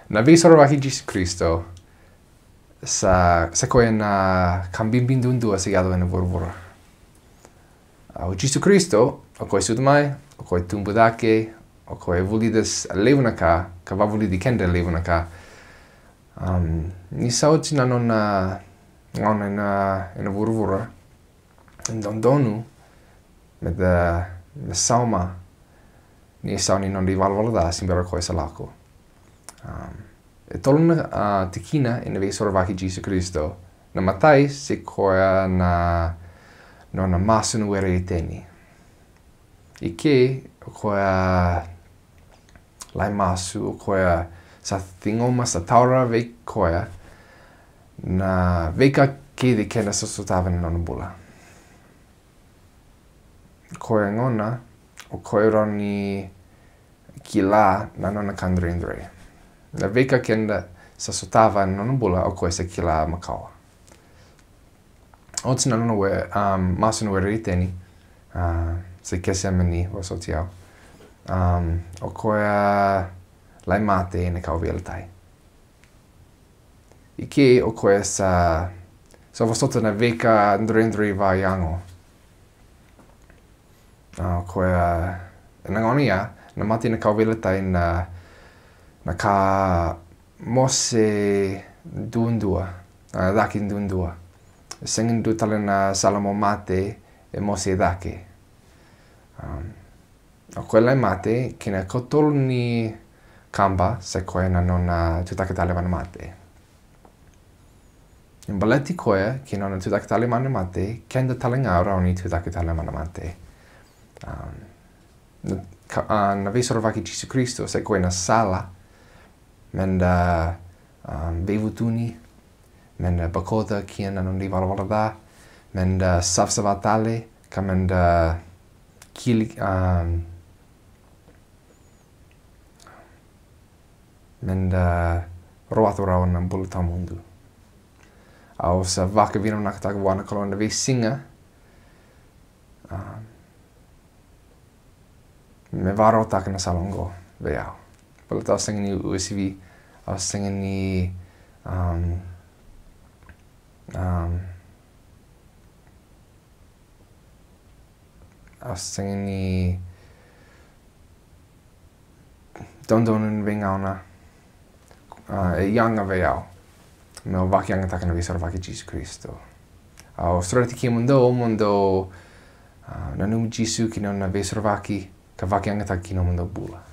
Na visorovaki Jesus Cristo sa koe na kambimbindundua sigado na vorvora. O Jesus Cristo, o koe sudamai, o koe tumbudake, o koe vulidas levunaka, ka vavuli di kenda levunaka. Ni sauti na nona ngona na vorvora. Donu me sauma ni sauni non di valvalada simbera koe salako. E toluna tikina ina visorovaki Jesus Cristo. Na matai se koe na nona masunu ere teni. Ike koe lai masu koe sa thingoma sa taura ve koe na veka kede kena sosotavana nona bula. Koe ngona o koe roni ki la na nona kandrindre. Na veka kenda sosotava nona bula o koe sa ki la makawa. Oti na nona we masunu ere teni. Se kese mani o sotiao. O koe lai mate ne kau vialatai. Ike o koe sa vasota na veka ndrendri va yango. O koe nangonia na mate ne kau vialatai na ka mose duundua. Daki duundua. Sengin du tala na salamo mate e mose dake. O koe lai mate, kina kotolo ni kamba se koe na nona tutakatale mana mate. In baleti koe, ki nona tutakatale mana mate, kenda tale ngaura oni tutakatale mana mate. Na visorovaki Jesus Cristo se koe na sala, menda vevutuni, menda bakoda kia na non di valvalada, menda savsavatale, ka menda kili menda roatorau na bulu tamundu. Au sa vaka vina nakataka wana kolona ve singa me varo taka na salongo ve au. Pala tau singing ni USV, au singing ni au singing ni Dondonun ve ngauna e yanga ve au. Me o vaki anga taka na visorovaki Jesus Cristo. Au strati ki mundo na numi Jesu ki na visorovaki ka vaki anga taka ki no mundo bula.